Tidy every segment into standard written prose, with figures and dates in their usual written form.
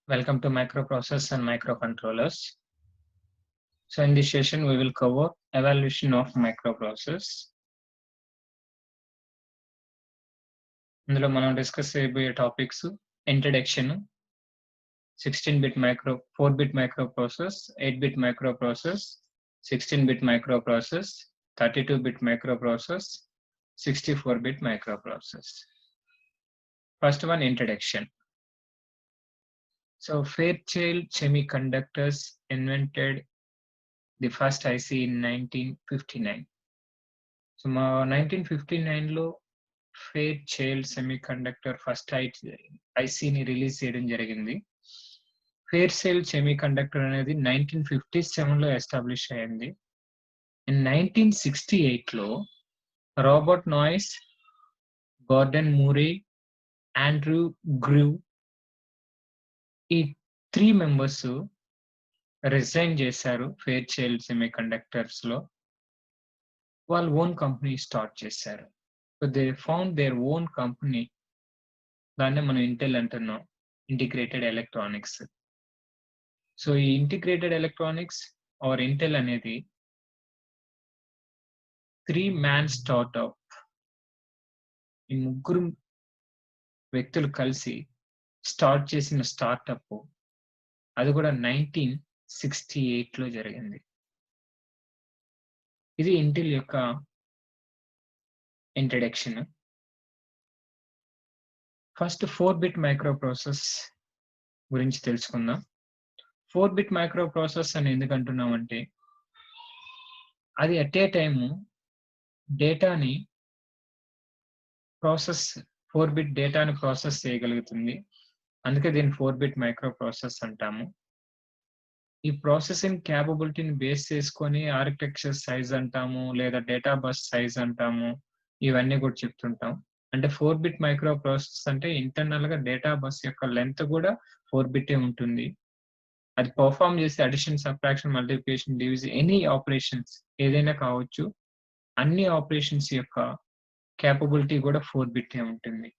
Welcome to microprocessors and microcontrollers. So in this session, we will cover evaluation of microprocessors. ఇందులో మనం discuss చేయబోయే topics introduction 16-bit micro 4-bit microprocess 8-bit microprocess 16-bit microprocess 32-bit microprocess 64-bit microprocess. First one, introduction. So Fairchild Semiconductors invented the first IC in 1959. So 1959లో Fairchild Semiconductor first ఐసీని release చేయడం జరిగింది. Fairchild Semiconductor అనేది 1957లో establish అయింది. In 1968లో Robert Noyce, Gordon Moore, Andrew Grove ఈ 3 members resign చేశారు Fairchild Semiconductors లో. వాళ్ళు ఓన్ కంపెనీ స్టార్ట్ చేశారు. So they found their own company. దాన్నే మనం ఇంటెల్ అంటున్నాం, ఇంటిగ్రేటెడ్ ఎలక్ట్రానిక్స్. సో ఈ ఇంటిగ్రేటెడ్ ఎలక్ట్రానిక్స్ ఆర్ ఇంటెల్ అనేది 3-man స్టార్ట్అప్. ఈ ముగ్గురు వ్యక్తులు కలిసి స్టార్ట్ చేసిన స్టార్ట్అప్, అది కూడా 1968లో జరిగింది. ఇది ఇంటెల్ యొక్క ఇంట్రడక్షన్. ఫస్ట్ 4-bit మైక్రోప్రాసెస్ గురించి తెలుసుకుందాం. 4-bit మైక్రోప్రాసెస్ అని ఎందుకు అంటున్నామంటే, అది అట్ ఏ టైము డేటాని ప్రాసెస్ 4-bit డేటాని ప్రాసెస్ చేయగలుగుతుంది. అందుకే దీన్ని 4-bit మైక్రోప్రాసెస్ అంటాము. ఈ ప్రాసెసింగ్ క్యాపబిలిటీని బేస్ చేసుకొని ఆర్కిటెక్చర్ సైజ్ అంటాము, లేదా డేటా బస్ సైజ్ అంటాము. ఇవన్నీ కూడా చెప్తుంటాం. అంటే 4-bit మైక్రోప్రాసెస్ అంటే ఇంటర్నల్ గా డేటా బస్ యొక్క లెంత్ కూడా 4-bit ఉంటుంది. అది పర్ఫామ్ చేసే addition, subtraction, multiplication, division, any operations ఏదైనా కావచ్చు. అన్ని ఆపరేషన్స్ యొక్క క్యాపబిలిటీ కూడా 4-bit ఉంటుంది.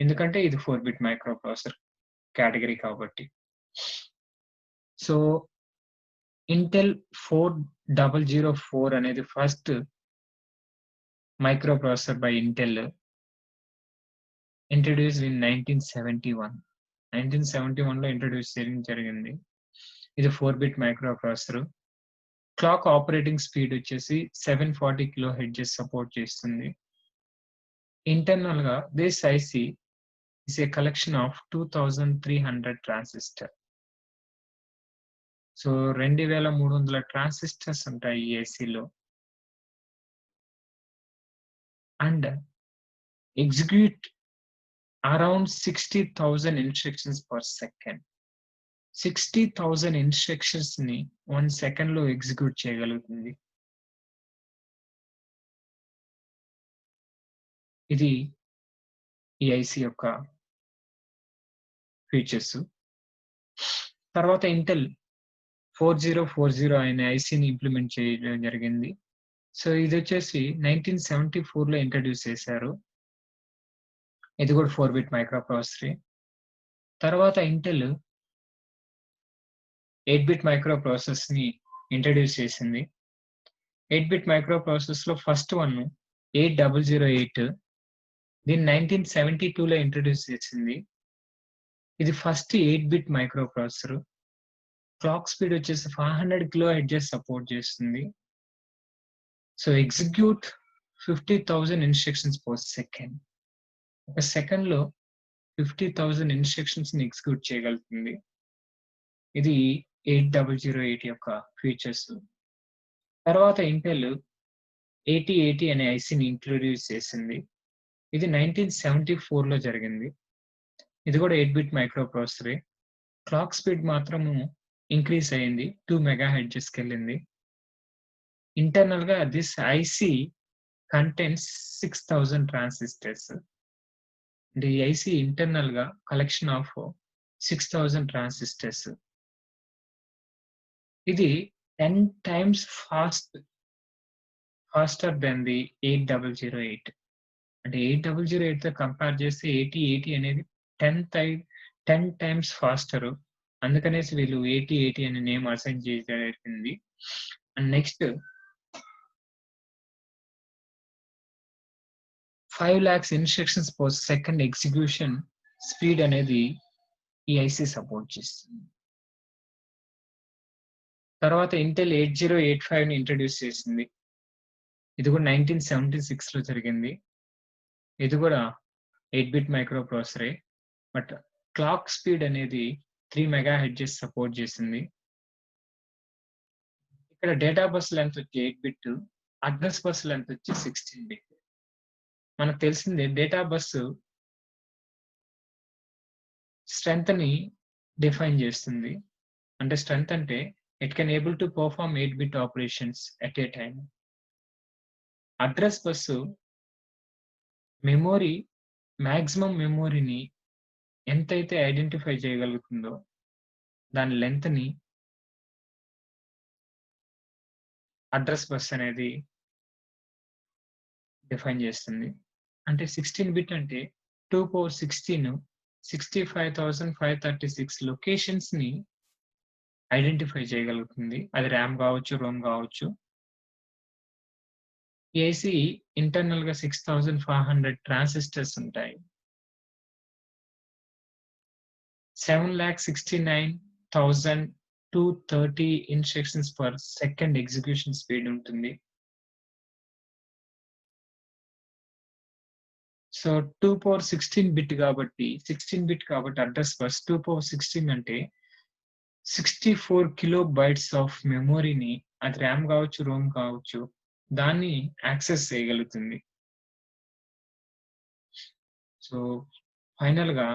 ఎందుకంటే ఇది 4-bit మైక్రోప్రాసెసర్ కేటగిరీ కాబట్టి. సో ఇంటెల్ 4004 అనేది first microprocessor by Intel, introduced in 1971. 1971లో ఇంట్రడ్యూస్ చేయడం జరిగింది. ఇది 4-bit microprocessor. Clock operating speed వచ్చేసి 740 kHz సపోర్ట్ చేస్తుంది. ఇంటర్నల్ గా this IC is a collection of 2300 transistor. So 2300 transistors ఉంటాయి ఈ ఐసిలో. And execute around 60,000 instructions per second. 60,000 instructions ని 1 సెకండ్ లో ఎగ్జిక్యూట్ చేయగలుగుతుంది. ఇది ఈ ఐసి యొక్క ఫీచర్స్. తర్వాత ఇంటెల్ 4040 అనే ఐసిని ఇంప్లిమెంట్ చేయడం జరిగింది. సో ఇది వచ్చేసి 1974లో ఇంట్రడ్యూస్ చేశారు. ఇది కూడా 4-bit మైక్రోప్రాసెసర్. తర్వాత ఇంటెల్ 8-bit మైక్రోప్రాసెసర్స్ ని ఇంట్రడ్యూస్ చేసింది. 8-bit మైక్రోప్రాసెసర్స్ లో ఫస్ట్ వన్ 8008. దీన్ని 1972లో ఇంట్రడ్యూస్ చేసింది. ఇది first 8-bit microprocessor. Clock speed వచ్చేసి 500 kHz సపోర్ట్ చేస్తుంది. So execute 50,000 instructions per second. ఒక సెకండ్ లో 50,000 ఇన్స్ట్రక్షన్స్ ని ఎగ్జిక్యూట్ చేయగలుగుతుంది. ఇది 8008 యొక్క ఫీచర్స్. తర్వాత ఇంటెల్ 8080 అనే ఐసిని ఇంట్రడ్యూస్ చేసింది. ఇది 1974లో జరిగింది. ఇది కూడా 8-bit మైక్రోప్రాసెసరే. క్లాక్ స్పీడ్ మాత్రము ఇంక్రీజ్ అయింది, 2 MHz వెళ్ళింది. ఇంటర్నల్ గా దిస్ ఐసి కంటెంట్స్ 6000 ట్రాన్సిస్టర్స్. అంటే ఈ ఐసి ఇంటర్నల్ గా కలెక్షన్ ఆఫ్ 6000 ట్రాన్సిస్టర్స్. ఇది 10 times faster than the 8008. అంటే 8008 తో కంపేర్ చేస్తే 8080 అనేది 10 10 టైమ్స్ ఫాస్టర్. అందుకనేసి వీళ్ళు 8080 అనే నేమ్ అసైన్ చేయడం జరిగింది. And next 5 lakhs instructions per second execution speed అనేది ఈ ఐసీ సపోర్ట్ చేస్తుంది. తర్వాత ఇంటెల్ 8085 ని ఇంట్రడ్యూస్ చేసింది. ఇది కూడా 1976 లో జరిగింది. ఇది కూడా 8-బిట్ మైక్రో ప్రాసెసరే. బట్ క్లాక్ స్పీడ్ అనేది 3 మెగాహెర్ట్జ్ సపోర్ట్ చేసింది. ఇక్కడ డేటా బస్ లెంత్ వచ్చి 8-బిట్, అడ్రస్ బస్ లెంత్ వచ్చి 16-బిట్. మనకు తెలిసిందే డేటా బస్ స్ట్రెంగ్త్ ని డిఫైన్ చేస్తుంది. అంటే స్ట్రెంగ్త్ అంటే it can able to perform eight bit operations at a time. Address bus memory, maximum మెమొరీని ఎంతైతే ఐడెంటిఫై చేయగలుగుతుందో దాని లెంత్ ని అడ్రస్ బస్ అనేది డిఫైన్ చేస్తుంది. అంటే 16-బిట్ అంటే 2 power 16 65,536 లొకేషన్స్ ని ఐడెంటిఫై చేయగలుగుతుంది. అది ర్యామ్ కావచ్చు, రోమ్ కావచ్చు. ఏసీ ఇంటర్నల్ గా 6,500 ట్రాన్సిస్టర్స్ ఉంటాయి. 7,69,230 instructions per second execution speed ఉంటుంది. సో 2 power 16-బిట్ కాబట్టి 16-బిట్ కాబట్టి అడ్రస్ బస్ 2 power 16 అంటే 64 కిలోబైట్స్ ఆఫ్ మెమొరీని, అది ర్యామ్ కావచ్చు, రోమ్ కావచ్చు, దాన్ని యాక్సెస్ చేయగలుగుతుంది. సో ఫైనల్ గా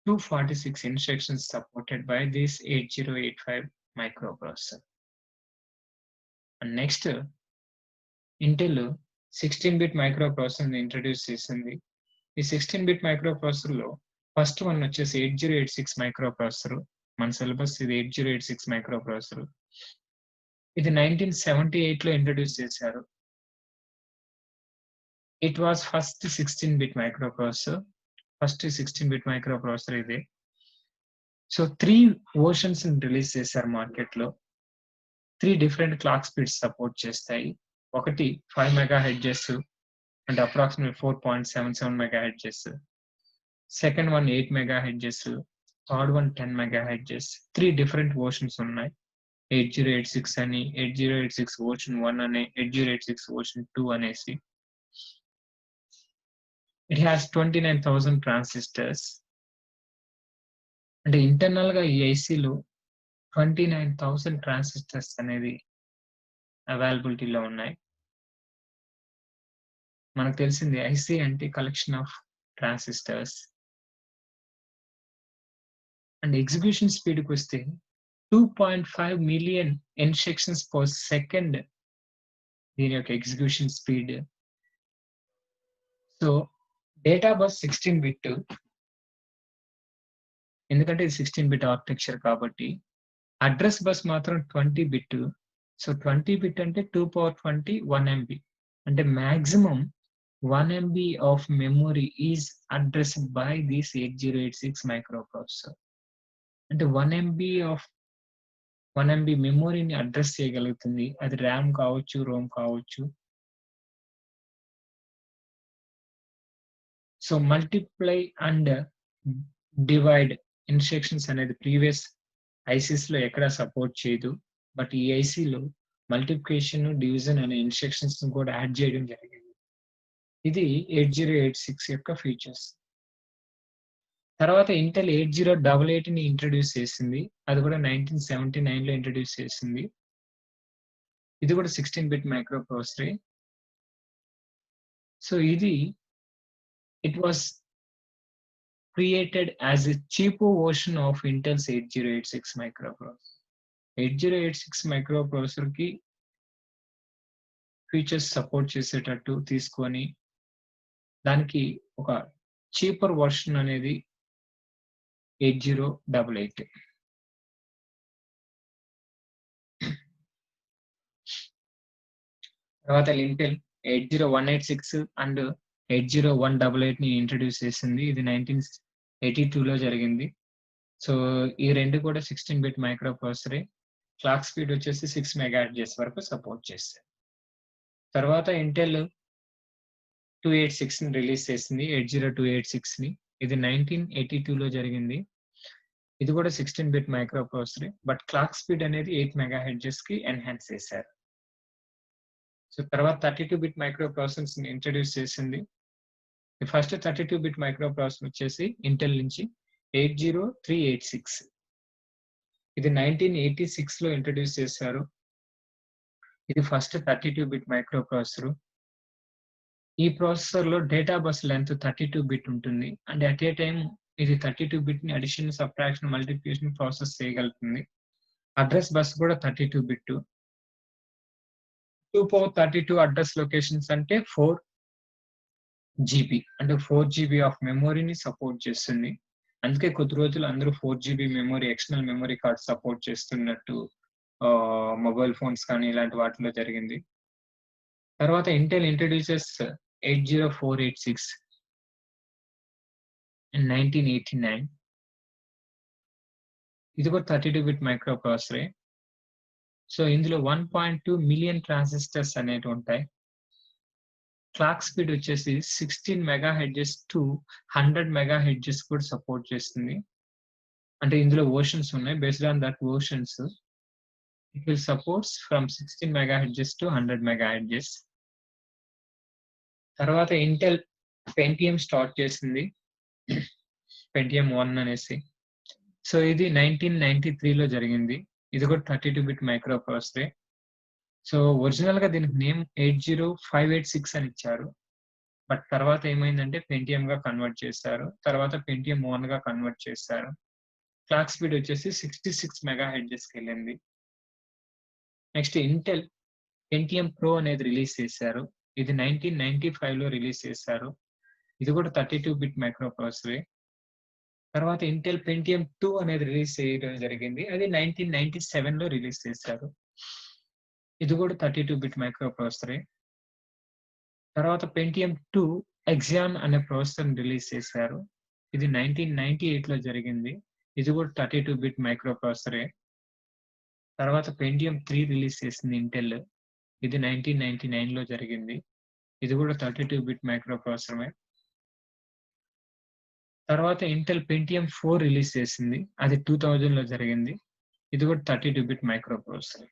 246 instructions supported by this 8085 microprocessor. And next, Intel 16-bit microprocessor ని ఇంట్రడ్యూస్ చేసింది. ఈ 16-bit microprocessor లో ఫస్ట్ వన్ వచ్చేసి 8086 మైక్రోప్రాసెసర్. మన సిలబస్ ఇది 8086 మైక్రోప్రాసెసర్. ఇది 1978 లో ఇంట్రడ్యూస్ చేశారు. It was first 16-bit microprocessor. First 16-bit microprocessor ఇదే. సో 3 వర్షన్స్ రిలీజ్ చేశారు మార్కెట్ లో. 3 డిఫరెంట్ క్లాక్ స్పీడ్స్ సపోర్ట్ చేస్తాయి. ఒకటి 5 మెగాహెర్ట్జ్ అంటే approximate 4.77 megahertz. Second one 8 megahertz. Third one 10 megahertz. 3 different versions ఉన్నాయి. 8086 అని, 8086 వర్షన్ 1 అని, 8086 వర్షన్ 2 అనేసి. It has 29,000 transistors. అంటే ఇంటర్నల్ గా ఈ ఐసీలో 29,000 ట్రాన్సిస్టర్స్ అనేది అవైలబిలిటీలో ఉన్నాయి. మనకు తెలిసింది ఐసీ అంటే collection of transistors. And execution స్పీడ్కి వస్తే 2.5 మిలియన్ ఇన్స్ట్రక్షన్స్ పర్ సెకండ్ దీని యొక్క execution speed. So data bus 16-బిట్, ఎందుకంటే ఇది 16-బిట్ ఆర్కిటెక్చర్ కాబట్టి. అడ్రస్ బస్ మాత్రం 20-బిట్. సో 20-బిట్ అంటే 2 power 20 1 MB. అంటే maximum 1 MB of memory is addressed by this 8086 microprocessor. అంటే 1 MB మెమొరీని అడ్రస్ చేయగలుగుతుంది. అది ర్యామ్ కావచ్చు, రోమ్ కావచ్చు. So multiply and divide instructions అనేది ప్రీవియస్ ఐసీస్ లో ఎక్కడ సపోర్ట్ చేయదు. బట్ ఈ ఐసీలో మల్టిప్లికేషన్, డివిజన్ అనే ఇన్స్ట్రక్షన్స్ కూడా యాడ్ చేయడం జరిగింది. ఇది 8086 యొక్క ఫీచర్స్. తర్వాత ఇంటెల్ 8088 ని ఇంట్రడ్యూస్ చేసింది. అది కూడా 1979 లో ఇంట్రడ్యూస్ చేసింది. ఇది కూడా 16-బిట్ మైక్రోప్రాసెసరే. సో ఇది it was created as a cheaper version of Intel's 8086 microprocessor. 8086 microprocessor కి ఫీచర్స్ సపోర్ట్ చేసేటట్టు తీసుకొని దానికి ఒక చీపర్ వర్షన్ అనేది 8088. తర్వాత ఇంటెల్ 80186 అండ్ 80188 ని ఇంట్రడ్యూస్ చేసింది. ఇది 82లో జరిగింది. సో ఈ రెండు కూడా 16 బిట్ మైక్రో ప్రాసెసరే. క్లాక్ స్పీడ్ వచ్చేసి 6 మెగాహెర్ట్జ్ వరకు సపోర్ట్ చేస్తాయి. తర్వాత ఇంటెల్ 286ని రిలీజ్ చేసింది. 80286ని. ఇది 1982లో జరిగింది. ఇది కూడా 16 బిట్ మైక్రో ప్రాసెసరే. బట్ క్లాక్ స్పీడ్ అనేది 8 మెగాహెర్ట్జ్‌కి ఎన్హాన్స్ చేశారు. సో తర్వాత 32 బిట్ మైక్రో ప్రాసెసర్స్‌ని ఇంట్రొడ్యూస్ చేసింది. The first 32 bit micro processor వచ్చేసి ఇంటెల్ నుంచి 80386. ఇది 1986లో ఇంట్రొడ్యూస్ చేశారు. ఇది ఫస్ట్ 32 బిట్ మైక్రో ప్రాసెసర్. ఈ ప్రాసెసర్‌లో డేటా బస్ లెంగ్త్ 32 బిట్ ఉంటుంది. అండ్ అట్ ఏ టైమ్ ఇది 32 బిట్‌ని అడిషన్, సబ్ట్రాక్షన్, మల్టిప్లికేషన్ ప్రాసెస్ చేయగలుగుతుంది. అడ్రెస్ బస్ కూడా 32 బిట్. 2 పవర్ 32 అడ్రస్ లొకేషన్స్ అంటే 4 జీబీ. అంటే 4 జీబీ ఆఫ్ మెమరీని సపోర్ట్ చేస్తుంది. అందుకే కొద్ది రోజులు అందరూ 4 GB memory, external memory card support చేస్తున్నట్టు మొబైల్ ఫోన్స్ కానీ ఇలాంటి వాటిలో జరిగింది. తర్వాత ఇంటెల్ ఇంట్రొడ్యూసెస్ 80486 ఇన్ 1989. ఇది కూడా 32 బిట్ మైక్రో ప్రాసెసరే. సో ఇందులో 1.2 మిలియన్ ట్రాన్సిస్టర్స్ అనేటివి ఉంటాయి. క్లాక్ స్పీడ్ వచ్చేసి 16 మెగాహెర్ట్జ్ టు 100 మెగాహెర్ట్జ్ కూడా సపోర్ట్ చేస్తుంది. అంటే ఇందులో వెర్షన్స్ ఉన్నాయి. Based on that versions it will supports from 16 megahertz to 100 megahertz. తర్వాత ఇంటెల్ పెంటియం స్టార్ట్ చేసింది. పెంటియం 1 అనేసి. సో ఇది 1993లో జరిగింది. ఇది కూడా 32 బిట్ మైక్రో ప్రాసెసరే. సో ఒరిజినల్ గా దీనికి నేమ్ 80586 అని ఇచ్చారు. బట్ తర్వాత ఏమైందంటే పెంటియం గా కన్వర్ట్ చేశారు. తర్వాత పెంటియం 1 గా కన్వర్ట్ చేశారు. క్లాక్ స్పీడ్ వచ్చేసి 66 మెగాహెర్ట్జ్‌కి వెళ్ళింది. నెక్స్ట్ ఇంటెల్ పెంటియం ప్రో అనేది రిలీజ్ చేశారు. ఇది 1995లో రిలీజ్ చేశారు. ఇది కూడా 32 బిట్ మైక్రో ప్రాసెసరే. తర్వాత ఇంటెల్ పెంటియం 2 అనేది రిలీజ్ చేయడం జరిగింది. అది 1997లో రిలీజ్ చేశారు. ఇది కూడా 32 బిట్ మైక్రో ప్రాసెసరే. తర్వాత పెంటియం 2 ఎగ్జాన్ అనే ప్రాసెసర్‌ని రిలీజ్ చేశారు. ఇది 1998లో జరిగింది. ఇది కూడా 32 బిట్ మైక్రో ప్రాసెసరే. తర్వాత పెంటియం 3 రిలీజ్ చేసింది ఇంటెల్. ఇది 1999లో జరిగింది. ఇది కూడా 32 బిట్ మైక్రో ప్రాసెసరే. తర్వాత ఇంటెల్ పెంటియం 4 రిలీజ్ చేసింది. అది 2000లో జరిగింది. ఇది కూడా 32 బిట్ మైక్రో ప్రాసెసర్.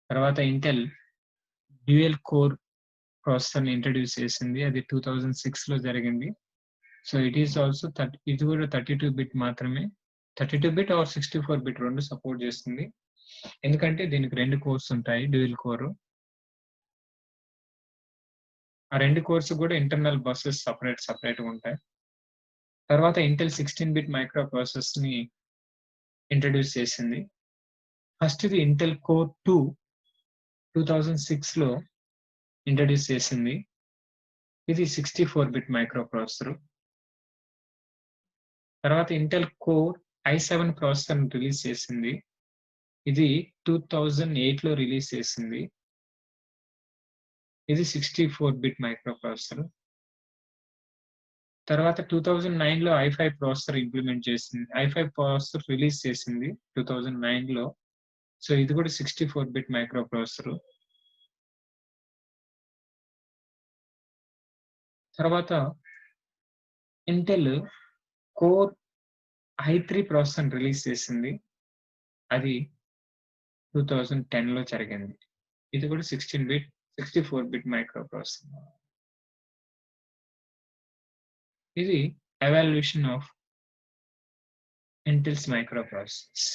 తర్వాత ఇంటెల్ డ్యూయల్ కోర్ ప్రాసెసర్‌ని ఇంట్రొడ్యూస్ చేసింది. అది 2006లో జరిగింది. సో ఇట్ ఈస్ ఆల్సో ఇది కూడా 32 బిట్ మాత్రమే. 32 బిట్ ఆర్ 64 బిట్ రెండు సపోర్ట్ చేస్తుంది. ఎందుకంటే దీనికి 2 కోర్స్ ఉంటాయి డ్యూయల్ కోర్. ఆ 2 కోర్స్ కూడా ఇంటర్నల్ బస్సెస్ సెపరేట్‌గా ఉంటాయి. తర్వాత ఇంటెల్ 16 బిట్ మైక్రో ప్రాసెసర్స్‌ని ఇంట్రొడ్యూస్ చేసింది. ఫస్ట్ ఇది ఇంటెల్ కోర్ 2 2006లో ఇంట్రొడ్యూస్ చేసింది. ఇది 64 బిట్ మైక్రో ప్రాసెసర్. తర్వాత ఇంటెల్ కోర్ i7 ప్రాసెసర్‌ని రిలీజ్ చేసింది. ఇది 2008లో రిలీజ్ చేసింది. ఇది 64 బిట్ మైక్రో ప్రాసెసర్. తర్వాత 2009లో i5 ప్రాసెసర్ ఇంప్లిమెంట్ చేసింది. i5 ప్రాసెసర్ రిలీజ్ చేసింది 2009లో. సో ఇది కూడా 64 బిట్ మైక్రో ప్రాసెసర్. తర్వాత ఇంటెల్ కోర్ i3 ప్రాసెసర్‌ని రిలీజ్ చేసింది. అది 2010లో జరిగింది. ఇది కూడా 64 బిట్ మైక్రో ప్రాసెసర్. ఇది ఎవాల్యుయేషన్ ఆఫ్ ఇంటెల్స్ మైక్రో ప్రాసెసర్స్.